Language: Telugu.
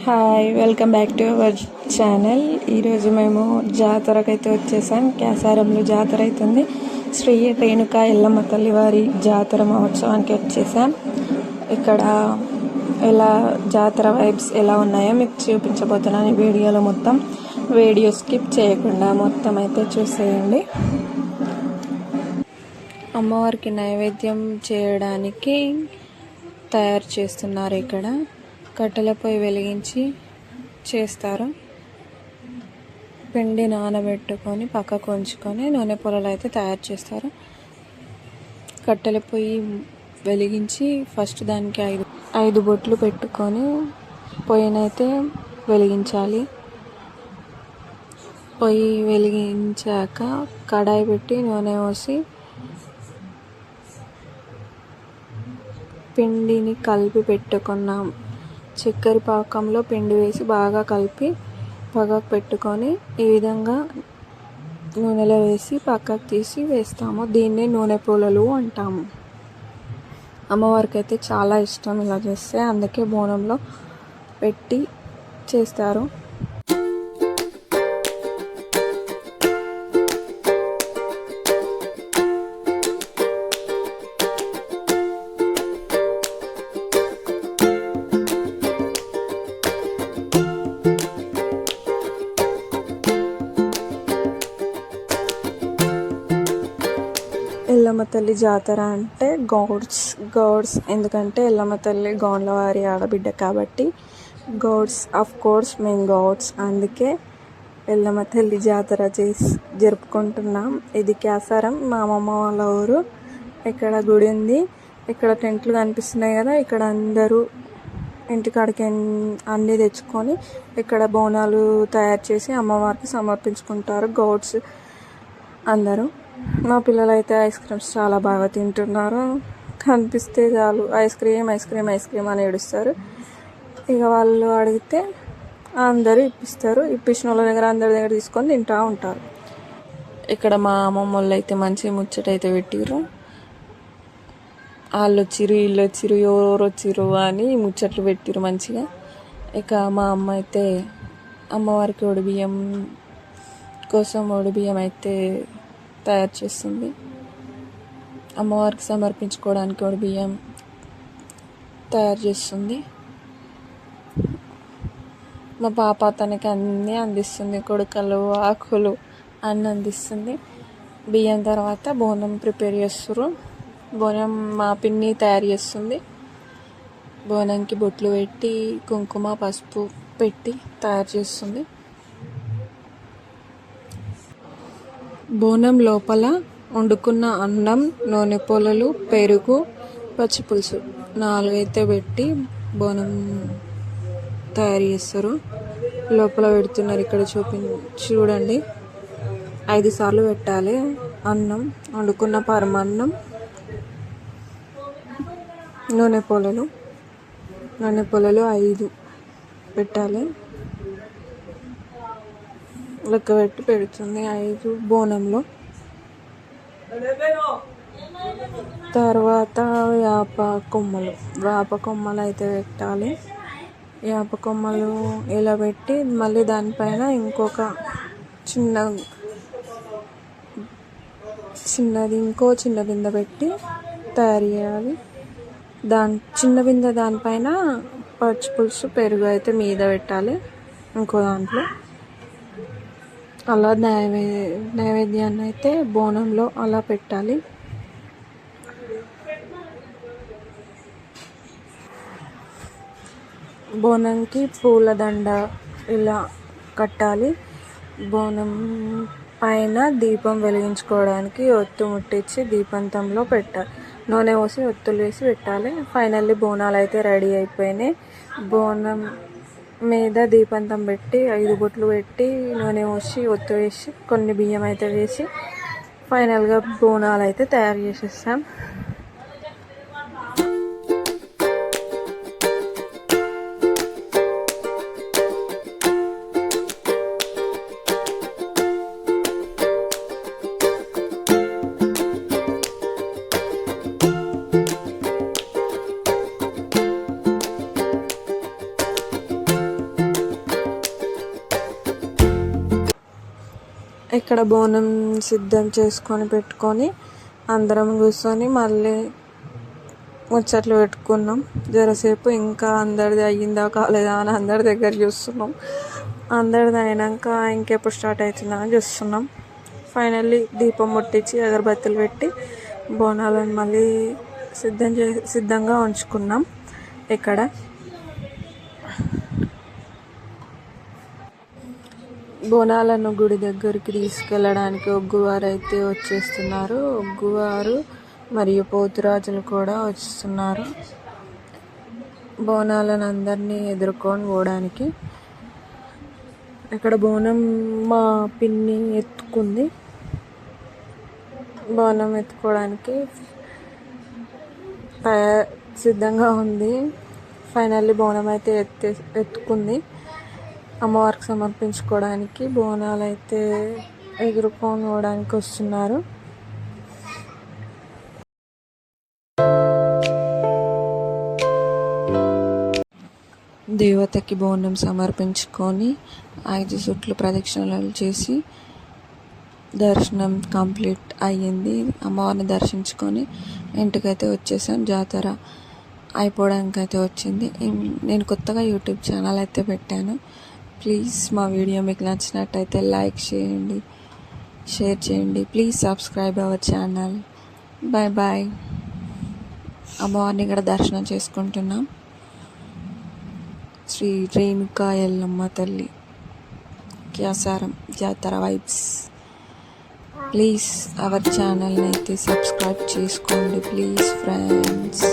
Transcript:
Hi, welcome back to our channel. ఈరోజు మేము జాతరకైతే వచ్చేసాం. క్యాసారంలో జాతర అవుతుంది. శ్రీ రేణుకా ఎల్లమ్మ తల్లి వారి జాతర మహోత్సవానికి వచ్చేసాం. ఇక్కడ ఎలా జాతర వైబ్స్ ఎలా ఉన్నాయో మీకు చూపించబోతున్నాను ఈ వీడియోలో. మొత్తం వీడియో స్కిప్ చేయకుండా మొత్తం అయితే చూసేయండి. అమ్మవారికి నైవేద్యం చేయడానికి తయారు చేస్తున్నారు. ఇక్కడ కట్టెల పొయ్యి వెలిగించి చేస్తారు. పిండి నానబెట్టుకొని పక్కకు ఉంచుకొని నూనె పొలలు అయితే తయారు చేస్తారు. కట్టెల పొయ్యి వెలిగించి ఫస్ట్ దానికి ఐదు బొట్లు పెట్టుకొని పొయ్యినైతే వెలిగించాలి. పొయ్యి వెలిగించాక కడాయి పెట్టి నూనె పోసి పిండిని కలిపి పెట్టుకున్నాం. చక్కెర పాకంలో పిండి వేసి బాగా కలిపి పక్కకు పెట్టుకొని ఈ విధంగా నూనెలో వేసి పక్కకు తీసి వేస్తాము. దీన్ని నూనె పూలలు అంటాము. అమ్మవారికి అయితే చాలా ఇష్టం ఇలా చేస్తే, అందుకే బోనంలో పెట్టి చేస్తారు. ఎల్లమ్మ తల్లి జాతర అంటే గౌడ్స్ ఎందుకంటే ఎల్లమ్మ తల్లి గౌండ్ల వారి ఆడబిడ్డ కాబట్టి ఆఫ్ కోర్స్ మేము గౌడ్స్, అందుకే ఎల్లమ్మ తల్లి జాతర జరుపుకుంటున్నాం. ఇది క్యాసారం, మా అమ్మమ్మ వాళ్ళ ఊరు. ఇక్కడ గుడి ఉంది. ఇక్కడ టెంట్లు కనిపిస్తున్నాయి కదా, ఇక్కడ అందరూ ఇంటికాడికి అన్నీ తెచ్చుకొని ఇక్కడ బోనాలు తయారు చేసి అమ్మవారికి సమర్పించుకుంటారు గౌడ్స్ అందరూ. మా పిల్లలు అయితే ఐస్ క్రీమ్స్ చాలా బాగా తింటున్నారు. కనిపిస్తే చాలు ఐస్ క్రీమ్ అని ఏడుస్తారు. ఇక వాళ్ళు అడిగితే అందరూ ఇప్పిస్తారు. ఇప్పించిన వాళ్ళ దగ్గర అందరి దగ్గర తీసుకొని తింటూ ఉంటారు. ఇక్కడ మా అమ్మమ్మ వాళ్ళు అయితే మంచి ముచ్చట అయితే పెట్టిర్రు. వాళ్ళు వచ్చిర్రు, వీళ్ళు వచ్చిర్రు, ఎవరెవరు వచ్చిర్రు అని ముచ్చట్లు పెట్టిర్రు మంచిగా. ఇక మా అమ్మ అయితే అమ్మవారికి ఒడిబియ్యం అయితే తయారు చేస్తుంది. అమ్మవారికి సమర్పించుకోవడానికి ఒడిబియ్యం తయారు చేస్తుంది. మా పాప తనకి అన్నీ అందిస్తుంది. కొడుకలు, ఆకులు అన్నీ అందిస్తుంది. బియ్యం తర్వాత బోనం ప్రిపేర్ చేస్తారు. బోనం మా పిన్ని తయారు చేస్తుంది. బోనంకి బొట్లు పెట్టి కుంకుమ పసుపు పెట్టి తయారు చేస్తుంది. బోనం లోపల వండుకున్న అన్నం, నూనె పొలలు, పెరుగు, పచ్చిపులుసు 4 అయితే పెట్టి బోనం తయారు చేస్తారు. లోపల పెడుతున్నారు. ఇక్కడ చూడండి 5 సార్లు పెట్టాలి అన్నం, వండుకున్న పరమాన్నం, నూనె పొలలు 5 పెట్టాలి. లెక్క పెట్టి పెడుతుంది 5 బోనంలో. తర్వాత వేప కొమ్మలు అయితే పెట్టాలి. వేప కొమ్మలు ఇలా పెట్టి మళ్ళీ దానిపైన ఇంకొక చిన్న బిందె పెట్టి తయారు చేయాలి. చిన్న బిందె దానిపైన పచ్చిపులుసు పెరుగు అయితే మీద పెట్టాలి. ఇంకో దాంట్లో అలా నైవేద్యాన్ని అయితే బోనంలో అలా పెట్టాలి. బోనంకి పూలదండ ఇలా కట్టాలి. బోనం పైన దీపం వెలిగించుకోవడానికి ఒత్తు ముట్టించి దీపంతంలో పెట్టాలి. నూనె పోసి ఒత్తులు వేసి పెట్టాలి. ఫైనల్లీ బోనాలు అయితే రెడీ అయిపోయినాయి. బోనం మీద దీపంతం పెట్టి 5 బొట్లు పెట్టి నూనె పోసి ఒత్తు వేసి కొన్ని బియ్యం అయితే వేసి ఫైనల్గా బోనాలు అయితే తయారు చేసేస్తాం. ఇక్కడ బోనం సిద్ధం చేసుకొని పెట్టుకొని అందరం కూర్చొని మళ్ళీ ముచ్చట్లు పెట్టుకున్నాం జరసేపు. ఇంకా అందరిది అయ్యిందా కాలేదా అని అందరి దగ్గర చూస్తున్నాం. అందరిది అయినాక ఇంకెప్పుడు స్టార్ట్ అవుతుందా అని చూస్తున్నాం. ఫైనల్లీ దీపం ముట్టించి అగరబత్తులు పెట్టి బోనాలను మళ్ళీ సిద్ధంగా ఉంచుకున్నాం. ఇక్కడ బోనాలను గుడి దగ్గరికి తీసుకెళ్ళడానికి ఒగ్గువారు అయితే వచ్చేస్తున్నారు. ఒగ్గువారు మరియు పోతురాజులు కూడా వస్తున్నారు బోనాలను అందరినీ ఎదుర్కొని పోవడానికి. ఇక్కడ బోనం మా పిన్ని ఎత్తుకుంది. బోనం ఎత్తుకోవడానికి సిద్ధంగా ఉంది. ఫైనల్లీ బోనం అయితే ఎత్తుకుంది. అమ్మవారికి సమర్పించుకోవడానికి బోనాలు అయితే ఎదుర్కొని పోవడానికి వస్తున్నారు. దేవతకి బోనం సమర్పించుకొని 5 చుట్లు ప్రదక్షిణలు చేసి దర్శనం కంప్లీట్ అయ్యింది. అమ్మవారిని దర్శించుకొని ఇంటికైతే వచ్చేసాం. జాతర అయిపోవడానికి అయితే వచ్చింది. నేను కొత్తగా యూట్యూబ్ ఛానల్ అయితే పెట్టాను. ప్లీజ్ మా వీడియో మీకు నచ్చినట్టయితే లైక్ చేయండి, షేర్ చేయండి. Please subscribe our channel. Bye bye. అమ్మవారిని ఇక్కడ దర్శనం చేసుకుంటున్నాం. శ్రీ రేణుకా ఎల్లమ్మ తల్లి క్యాసారం జాతర వైబ్స్. ప్లీజ్ అవర్ ఛానల్ని అయితే సబ్స్క్రైబ్ చేసుకోండి ప్లీజ్ ఫ్రెండ్స్.